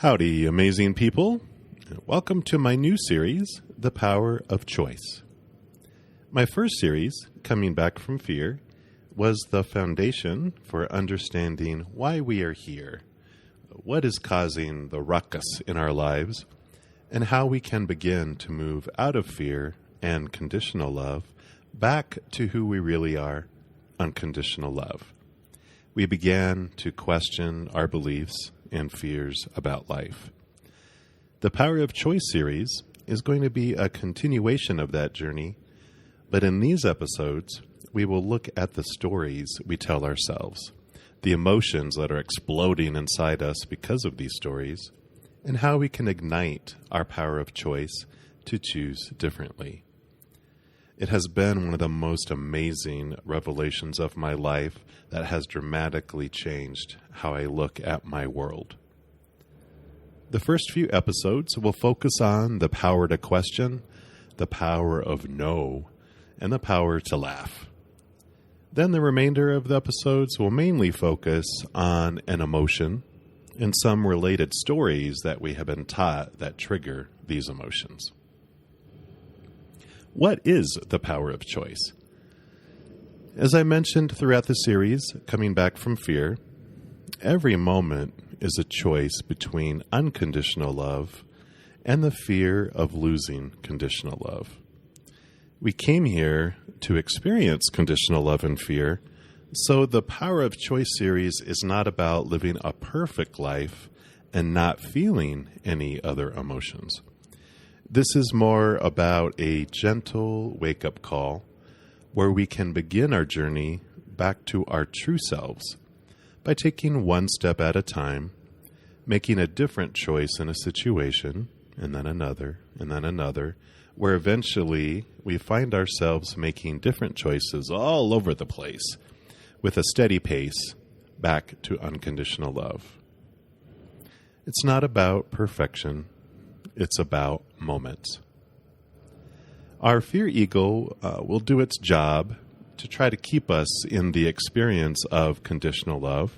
Howdy, amazing people. Welcome to my new series, The Power of Choice. My first series, Coming Back from Fear, was the foundation for understanding why we are here, what is causing the ruckus in our lives, and how we can begin to move out of fear and conditional love back to who we really are, unconditional love. We began to question our beliefs and fears about life. The Power of Choice series is going to be a continuation of that journey, but in these episodes, we will look at the stories we tell ourselves, the emotions that are exploding inside us because of these stories, and how we can ignite our power of choice to choose differently. It has been one of the most amazing revelations of my life that has dramatically changed how I look at my world. The first few episodes will focus on the power to question, the power of no, and the power to laugh. Then the remainder of the episodes will mainly focus on an emotion and some related stories that we have been taught that trigger these emotions. What is the power of choice? As I mentioned throughout the series, Coming Back from Fear, every moment is a choice between unconditional love and the fear of losing conditional love. We came here to experience conditional love and fear, so the Power of Choice series is not about living a perfect life and not feeling any other emotions. This is more about a gentle wake-up call where we can begin our journey back to our true selves by taking one step at a time, making a different choice in a situation, and then another, where eventually we find ourselves making different choices all over the place with a steady pace back to unconditional love. It's not about perfection. It's about moments. Our fear ego will do its job to try to keep us in the experience of conditional love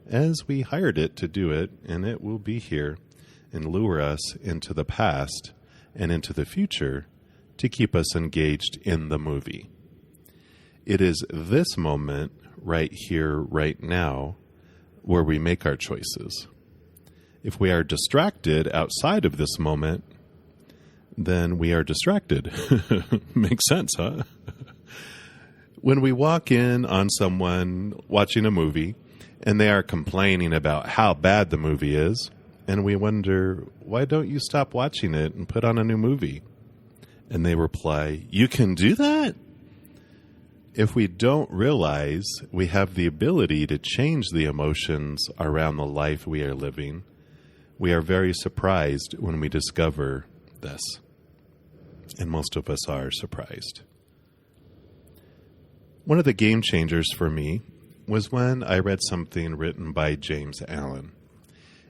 as we hired it to do it, and it will be here and lure us into the past and into the future to keep us engaged in the movie. It is this moment right here, right now, where we make our choices. If we are distracted outside of this moment, then we are distracted. Makes sense, huh? When we walk in on someone watching a movie and they are complaining about how bad the movie is, and we wonder, why don't you stop watching it and put on a new movie? And they reply, you can do that? If we don't realize we have the ability to change the emotions around the life we are living, we are very surprised when we discover this. And most of us are surprised. One of the game changers for me was when I read something written by James Allen.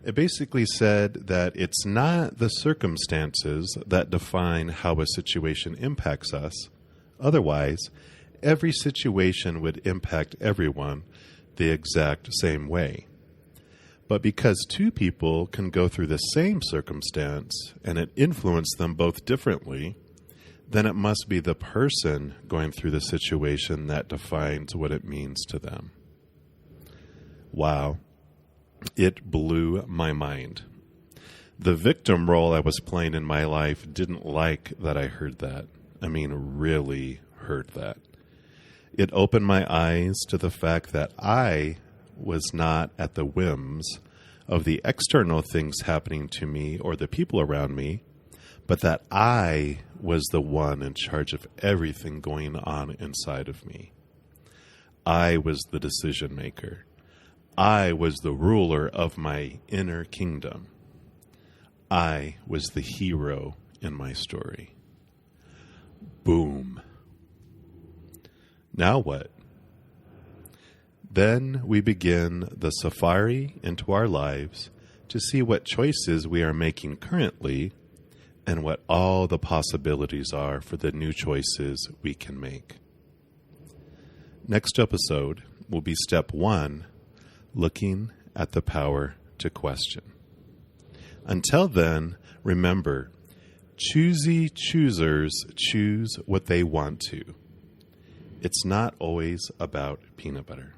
It basically said that it's not the circumstances that define how a situation impacts us. Otherwise, every situation would impact everyone the exact same way. But because two people can go through the same circumstance and it influenced them both differently, then it must be the person going through the situation that defines what it means to them. Wow. It blew my mind. The victim role I was playing in my life didn't like that I heard that. I mean, really heard that. It opened my eyes to the fact that I was not at the whims of the external things happening to me or the people around me, but that I was the one in charge of everything going on inside of me. I was the decision maker. I was the ruler of my inner kingdom. I was the hero in my story. Boom. Now what? Then we begin the safari into our lives to see what choices we are making currently and what all the possibilities are for the new choices we can make. Next episode will be step 1, looking at the power to question. Until then, remember, choosy choosers choose what they want to. It's not always about peanut butter.